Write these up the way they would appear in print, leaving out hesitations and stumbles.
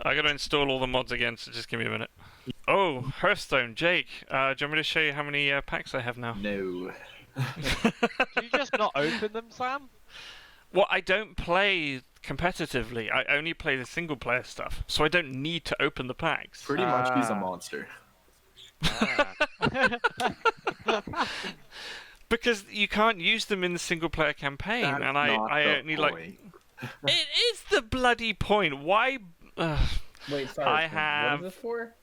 I gotta install all the mods again, so just give me a minute. Oh, Hearthstone, Jake. Do you want me to show you how many packs I have now? No. Do you just not open them, Sam? Well, I don't play competitively. I only play the single player stuff, so I don't need to open the packs. Pretty much he's a monster. Because you can't use them in the single player campaign, That's and not I the only point. like. It is the bloody point. Why? Wait, sorry. I have. What is this for?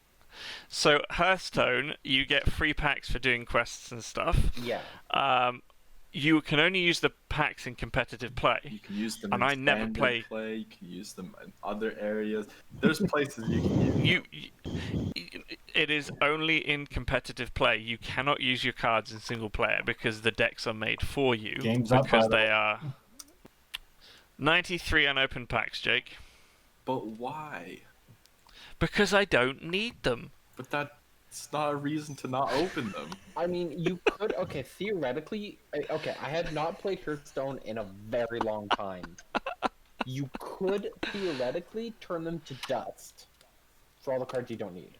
So Hearthstone, you get free packs for doing quests and stuff. Yeah. You can only use the packs in competitive play. You can use them And in I never standard play. You can use them in other areas. There's places you can use It is only in competitive play. You cannot use your cards in single player because the decks are made for you. Game's up, because by the they way. are 93 unopened packs, Jake. But why? Because I don't need them. But that's not a reason to not open them. I mean, you could. Okay, theoretically. Okay, I have not played Hearthstone in a very long time. You could theoretically turn them to dust for all the cards you don't need.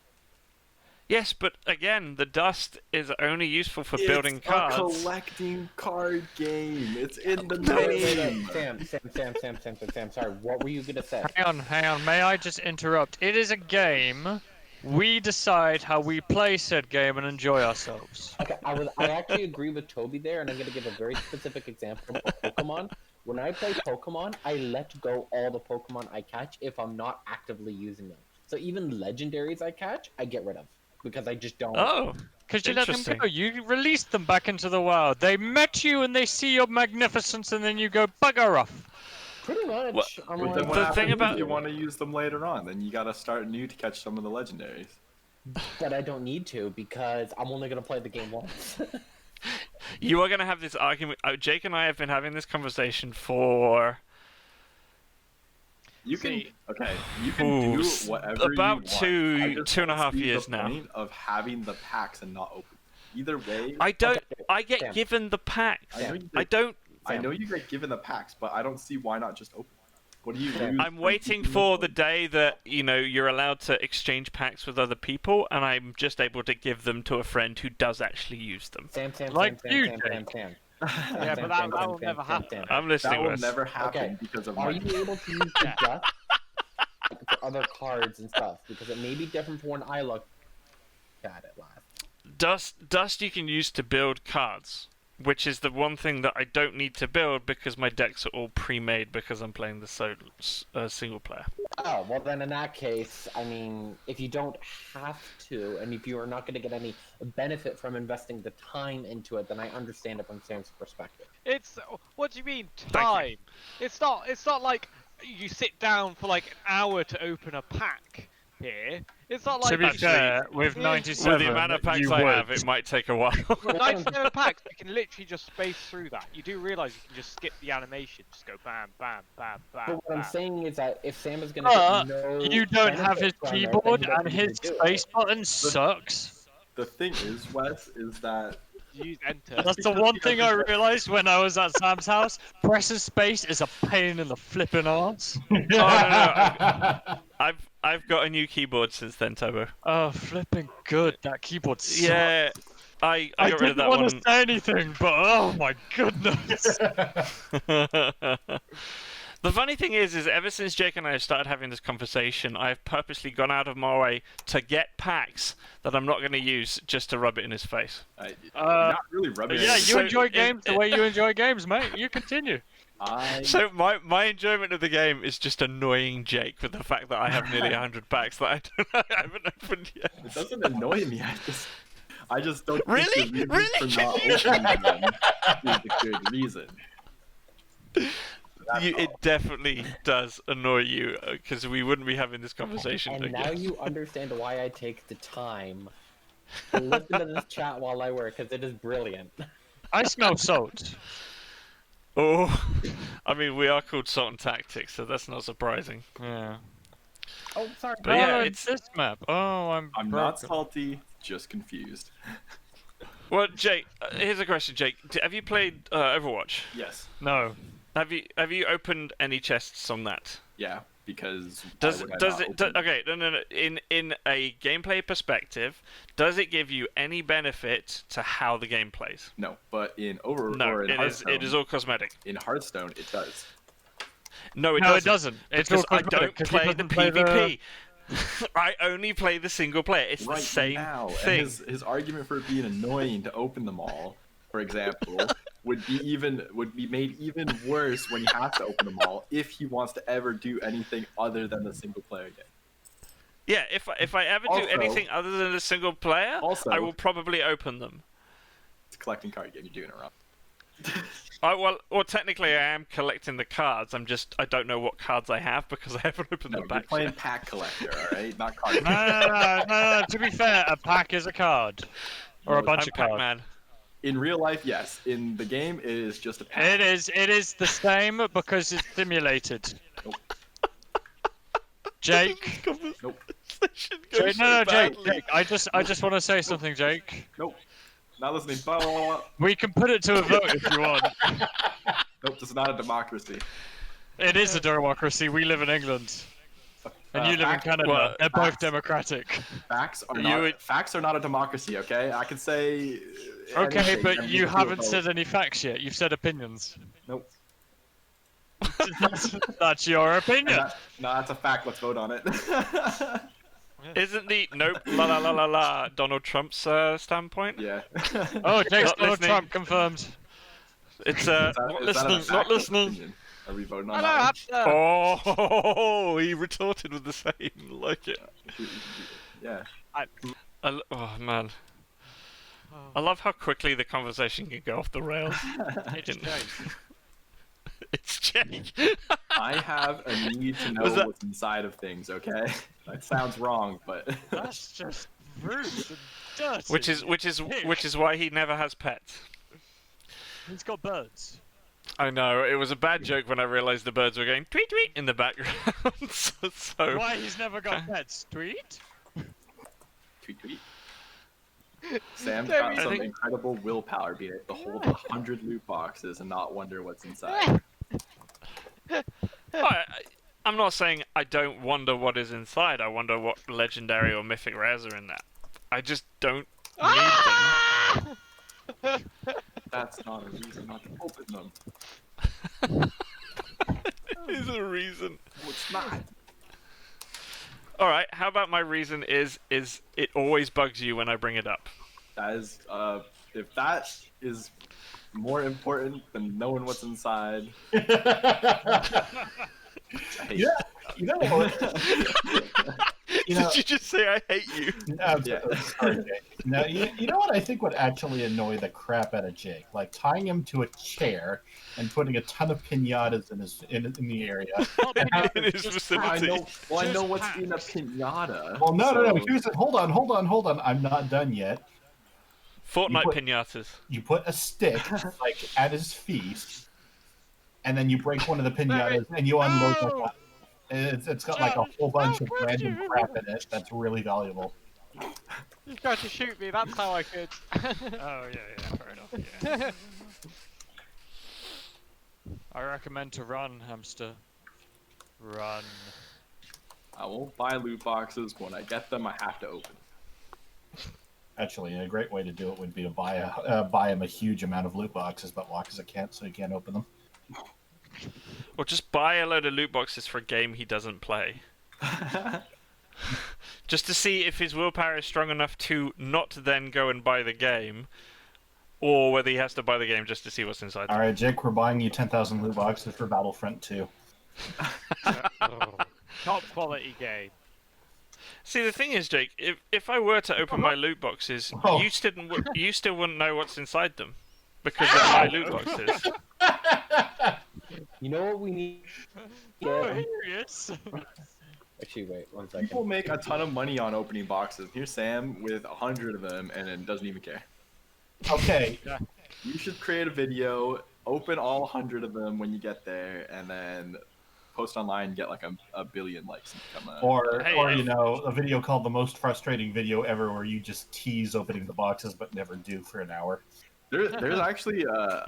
Yes, but again, the dust is only useful for building cards. It's a collecting card game. It's in the Wait, name. Sam, sorry, what were you gonna say? Hang on, may I just interrupt? It is a game. We decide how we play said game and enjoy ourselves. Okay, I actually agree with Toby there, and I'm gonna give a very specific example of Pokemon. When I play Pokemon, I let go all the Pokemon I catch if I'm not actively using them. So even legendaries I catch, I get rid of. Because I just don't. Oh, Because you let them interesting. go. You released them back into the wild. They met you and they see your magnificence and then you go bugger off. Pretty much. Well, I'm But like, then The what thing happens about- if you want to use them later on? Then you gotta start new to catch some of the legendaries. but I don't need to because I'm only gonna play the game once. You are going to have this argument. Jake and I have been having this conversation for You can See. okay. You can do whatever about you want. I just two and a don't half see years the now. point of having the packs and not open. Either way, I don't. Okay, I get Sam. given the packs. I know you I get- don't. I know you get given the packs, but I don't see why not just open. What do you lose? I'm from waiting keeping for them the open? day that you're allowed to exchange packs with other people, and I'm just able to give them to a friend who does actually use them. Sam. Like you, Sam. Yeah, but that will never happen. I'm That listening, will Wes. never happen Okay. because of Are money. you able to use the dust for other cards and stuff? Because it may be different from when I looked at it last. Dust you can use to build cards, which is the one thing that I don't need to build because my decks are all pre-made because I'm playing the single player. Oh, well then in that case, I mean, if you don't have to, and if you are not going to get any benefit from investing the time into it, then I understand it from Sam's perspective. It's what do you mean you. time? It's not like you sit down for like an hour to open a pack here. It's not like To be actually, fair, with 97, with the amount of packs I have, it might take a while. With 97 packs, you can literally just space through that. You do realise you can just skip the animation, just go bam, bam, bam, bam. But what I'm bam. saying is that if Sam is going But to get no you don't have his benefit from it, then keyboard he doesn't and need his to do space it. button sucks. The thing is, Wes, is that Use enter. Uh, That's the one thing I realised when I was at Sam's house. Pressing space is a pain in the flipping arse. I've got a new keyboard since then, Turbo. Oh, flipping good. That keyboard sucks. Yeah, I I got rid of didn't that want one. to say anything, but oh my goodness. The funny thing is ever since Jake and I have started having this conversation, I've purposely gone out of my way to get packs that I'm not going to use just to rub it in his face. not really rubbing. Yeah, it. you So enjoy it- games the way you enjoy games, mate. You continue. So my enjoyment of the game is just annoying Jake with the fact that I have nearly 100 packs that I haven't opened yet. It doesn't annoy me. I just don't. think Really? the reason Really? For not opening them is a good reason. That's all. It definitely does annoy you because we wouldn't be having this conversation And again. now you understand why I take the time to listen to this chat while I work, because it is brilliant. I smell salt. Oh, I mean, we are called Salt and Tactics, so that's not surprising. Yeah. Oh, sorry. But yeah, Oh, it's this map. Oh, I'm I'm broken. not salty, just confused. well, Jake. Here's a question, Jake. Have you played Overwatch? Yes. No. Have you opened any chests on that? Yeah, because Does why would I does not it? open them? Okay, no. In a gameplay perspective, does it give you any benefit to how the game plays? No, but in No, in it is. Hearthstone, It is all cosmetic. in Hearthstone it does. No, it No, doesn't. it doesn't. It's Because all I cosmetic, don't 'cause he play the doesn't play the- PvP. I only play the single player. It's the Right same now, thing. and his argument for it being annoying to open them all, for example, would be made even worse when he has to open them all if he wants to ever do anything other than the single player game. Yeah, if I ever do Also- anything other than a single player, Also- I will probably open them. It's a collecting card game. You're doing it wrong. Well, technically I am collecting the cards. I don't know what cards I have because I haven't opened No, them you're back playing yet. pack collector, all right? Not card. No. To be fair, a pack is a card. Or a No, bunch I'm of cards. Pac-Man. In real life, yes. In the game, it is just a pack. It is the same because it's simulated. Nope. Jake. Nope. Jake, no, Jake. I just want to say something, Jake. Nope. Not listening. Blah, blah, blah. We can put it to a vote if you want. Nope. This is not a democracy. It is a democracy. We live in England, and you live in Fact- Canada. well, They're both facts. democratic. Facts are You not. would- Facts are not a democracy. Okay, I can say. Okay, anything but and you we can do a haven't vote. said any facts yet. You've said opinions. Nope. That's your And opinion. no, that's a fact. Let's vote on it. Isn't the nope la Donald Trump's standpoint? Yeah. Oh, Jake's Not Donald listening. Trump confirmed. It's Is that- not is that a listening, fact not or listening. opinion? Are we voting on Hello, that? hamster. Oh, he retorted with the same. Like it. One? Yeah. Oh man, I love how quickly the conversation can go off the rails. It's Jake. It's Jake. I have a need to know Was that- what's inside of things. Okay. That sounds wrong, but That's just rude and dirty. which is why he never has pets. He's got birds. I know, it was a bad joke when I realised the birds were going tweet tweet in the background. so Why he's never got pets? Tweet? tweet tweet. Sam's There got we some go. incredible willpower being able to hold 100 loot boxes and not wonder what's inside. I'm not saying I don't wonder what is inside. I wonder what legendary or mythic rares are in that. I just don't need them. That's not a reason not to open them. It is a reason. No, it's not. All right. How about my reason is it always bugs you when I bring it up. That is, if that is more important than knowing what's inside. I hate Yeah, you know what? You know, Did you just say I hate you? Yeah. sorry, Jake. No, you know what I think would actually annoy the crap out of Jake? Like tying him to a chair and putting a ton of pinatas in the area. In his I vicinity. know. Well, I know Just what's pack. in a pinata. Well, no. so- Here's the, hold on. I'm not done yet. Fortnite put- pinatas. You put a stick like at his feet, and then you break one of the pinatas, and you unload No! like it's got like a whole bunch of random crap in it that's really valuable. You tried to shoot me, that's how I could. Oh, yeah, fair enough. Yeah. I recommend to run, hamster. Run. I won't buy loot boxes. When I get them, I have to open. Actually, a great way to do it would be to buy him a huge amount of loot boxes, but Wakaza can't, so he can't open them. Or just buy a load of loot boxes for a game he doesn't play. Just to see if his willpower is strong enough to not then go and buy the game, or whether he has to buy the game just to see what's inside. All right, Jake, we're buying you 10,000 loot boxes for Battlefront 2. Top quality game. See, the thing is, Jake, if I were to open my loot boxes, Oh. you still wouldn't know what's inside them, because they're my loot boxes. You know what we need? Oh, Yeah. here he is. Actually, wait 1 second. People make a ton of money on opening boxes. Here's Sam with 100 of them and then doesn't even care. Okay, You should create a video, open all 100 of them when you get there, and then post online and get like a billion likes and become a... or Hey, you know, a video called the most frustrating video ever, where you just tease opening the boxes but never do for an hour. There's actually a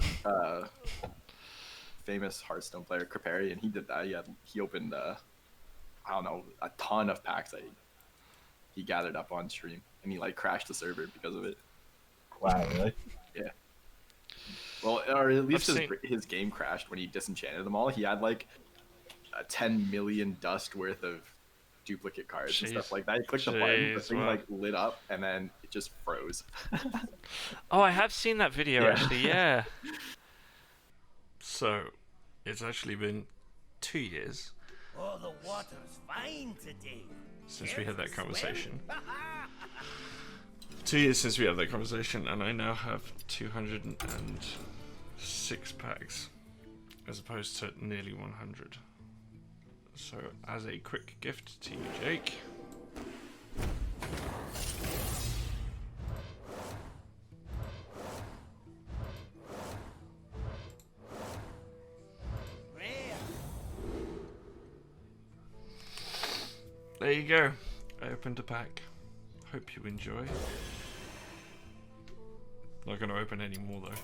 famous Hearthstone player, Kripari, and he did that. He opened I don't know, a ton of packs that he gathered up on stream, and he like crashed the server because of it. Wow, really? Well, or at least I've his game crashed when he disenchanted them all. He had like a 10 million dust worth of duplicate cards and stuff Jeez. like that. He clicked the button, the Jeez, thing wow. like lit up, and then it just froze. Oh, I have seen that video Yeah. actually. Yeah. So, it's actually been 2 years Oh, the water's fine today. since we had that conversation. 2 years since we had that conversation, and I now have 206 packs, as opposed to nearly 100. So, as a quick gift to you, Jake. There you go. I opened a pack. Hope you enjoy. Not going to open any more though.